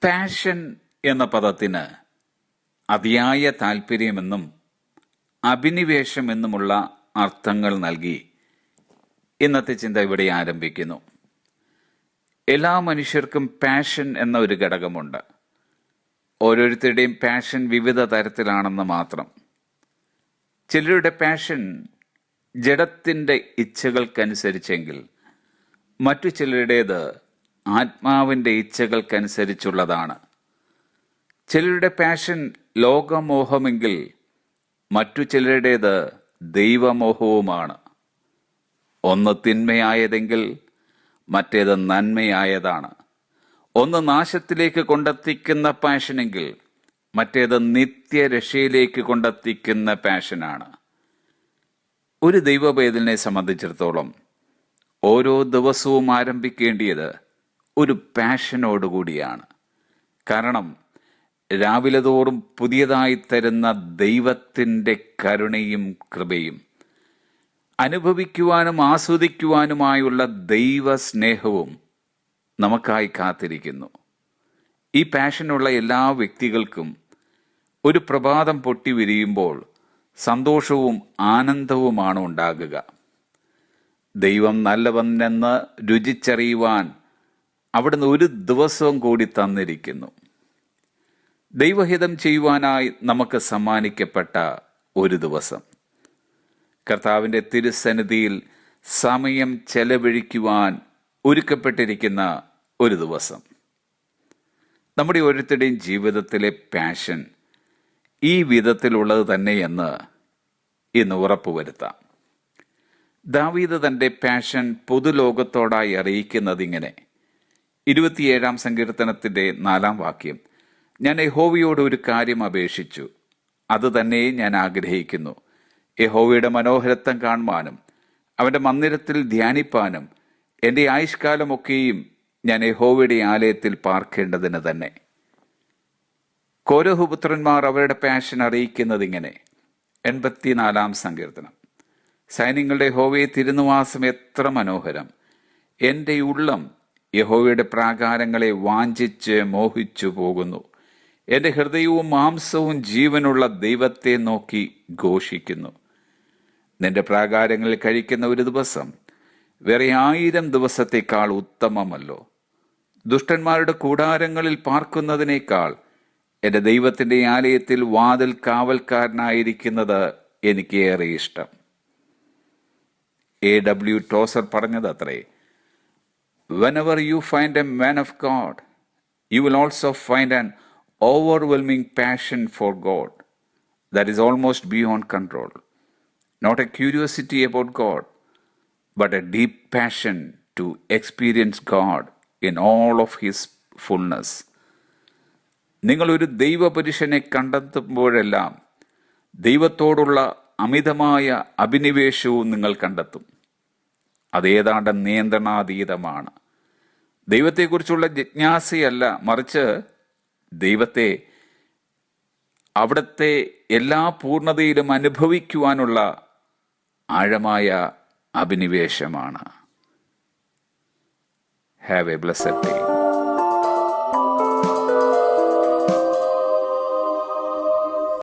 Passion എന്ന പദത്തിന് അതിയായ താല്പര്യമെന്നും അഭിനിവേശം എന്നുമുള്ള അർത്ഥങ്ങൾ നൽകി ഇന്നത്തെ ചിന്ത ഇവിടെ ആരംഭിക്കുന്നു. എല്ലാ മനുഷ്യർക്കും പാഷൻ എന്ന ഒരു ഘടകമുണ്ട്. ഓരോരുത്തരുടെയും പാഷൻ വിവിധ തരത്തിലാണെന്ന് മാത്രം. ചിലരുടെ പാഷൻ ജഡത്തിൻ്റെ ഇച്ഛകൾക്കനുസരിച്ചെങ്കിൽ മറ്റു ചിലരുടേത് ആത്മാവിൻ്റെ ഇച്ഛകൾക്കനുസരിച്ചുള്ളതാണ്. ചിലരുടെ പാഷൻ ലോകമോഹമെങ്കിൽ മറ്റു ചിലരുടേത് ദൈവമോഹവുമാണ്. ഒന്ന് തിന്മയായതെങ്കിൽ മറ്റേത് നന്മയായതാണ്. ഒന്ന് നാശത്തിലേക്ക് കൊണ്ടെത്തിക്കുന്ന പാഷനെങ്കിൽ മറ്റേത് നിത്യരക്ഷയിലേക്ക് കൊണ്ടെത്തിക്കുന്ന പാഷനാണ്. ഒരു ദൈവവേദനെ സംബന്ധിച്ചിടത്തോളം ഓരോ ദിവസവും ആരംഭിക്കേണ്ടിയത് ഒരു പാഷനോടുകൂടിയാണ്. കാരണം രാവിലെ തോറും പുതിയതായി തരുന്ന ദൈവത്തിൻ്റെ കരുണയും കൃപയും അനുഭവിക്കുവാനും ആസ്വദിക്കുവാനുമായുള്ള ദൈവസ്നേഹവും നമുക്കായി കാത്തിരിക്കുന്നു. ഈ പാഷനുള്ള എല്ലാ വ്യക്തികൾക്കും ഒരു പ്രഭാതം പൊട്ടി വിരിയുമ്പോൾ സന്തോഷവും ആനന്ദവുമാണ് ഉണ്ടാകുക. ദൈവം നല്ലവനെന്ന് രുചിച്ചറിയുവാൻ അവിടുന്ന് ഒരു ദിവസവും കൂടി തന്നിരിക്കുന്നു. ദൈവഹിതം ചെയ്യുവാനായി നമുക്ക് സമ്മാനിക്കപ്പെട്ട ഒരു ദിവസം, കർത്താവിൻ്റെ തിരുസന്നിധിയിൽ സമയം ചെലവഴിക്കുവാൻ ഒരുക്കപ്പെട്ടിരിക്കുന്ന ഒരു ദിവസം. നമ്മുടെ ഓരോരുത്തരുടെയും ജീവിതത്തിലെ പാഷൻ ഈ വിധത്തിലുള്ളത് തന്നെയെന്ന് ഇന്ന് ഉറപ്പുവരുത്താം. ദാവീദ് തൻ്റെ പാഷൻ പൊതുലോകത്തോടായി അറിയിക്കുന്നത് ഇങ്ങനെ: 27-ാം സങ്കീർത്തനത്തിൻ്റെ 4-ാം വാക്യം, ഞാൻ യഹോവയോട് ഒരു കാര്യം അപേക്ഷിച്ചു, അത് തന്നെ ഞാൻ ആഗ്രഹിക്കുന്നു, യഹോവയുടെ മനോഹരത്വം കാണുവാനും അവൻ്റെ മന്ദിരത്തിൽ ധ്യാനിപ്പാനും എൻ്റെ ആയുഷ്കാലമൊക്കെയും ഞാൻ യഹോവയുടെ ആലയത്തിൽ പാർക്കേണ്ടതിന് തന്നെ. കോരഹ് പുത്രന്മാർ അവരുടെ പാഷൻ അറിയിക്കുന്നത് ഇങ്ങനെ: 84-ാം സങ്കീർത്തനം, സൈന്യങ്ങളുടെ യഹോവയെ തിരുനിവാസം എത്ര മനോഹരം! എൻ്റെ ഉള്ളം യഹോവയുടെ പ്രാകാരങ്ങളെ വാഞ്ചിച്ച് മോഹിച്ചു പോകുന്നു. എൻ്റെ ഹൃദയവും മാംസവും ജീവനുള്ള ദൈവത്തെ നോക്കി ഘോഷിക്കുന്നു. നിന്റെ പ്രാകാരങ്ങളിൽ കഴിക്കുന്ന ഒരു ദിവസം വേറെ 1000 ദിവസത്തേക്കാൾ ഉത്തമമല്ലോ. ദുഷ്ടന്മാരുടെ കൂടാരങ്ങളിൽ പാർക്കുന്നതിനേക്കാൾ എൻ്റെ ദൈവത്തിൻ്റെ ആലയത്തിൽ വാതിൽ കാവൽക്കാരനായിരിക്കുന്നത് എനിക്ക് ഏറെ ഇഷ്ടം. A.W. ടോസർ പറഞ്ഞതത്രേ: Whenever you find a man of God, you will also find an overwhelming passion for God that is almost beyond control. Not a curiosity about God, but a deep passion to experience God in all of His fullness. നിങ്ങളൊരു ദൈവപുരുഷനെ കണ്ടെത്തുമ്പോഴെല്ലാം ദൈവത്തോടുള്ള അമിതമായ അഭിനിവേശവും നിങ്ങൾ കണ്ടെത്തും. അതേതാണ്ട് നിയന്ത്രണാതീതമാണ്. ദൈവത്തെക്കുറിച്ചുള്ള ജിജ്ഞാസയല്ല, മറിച്ച് ദൈവത്തെ അവിടുത്തെ എല്ലാ പൂർണ്ണതയിലും അനുഭവിക്കുവാനുള്ള ആഴമായ അഭിനിവേശമാണ്. Have a blessed day.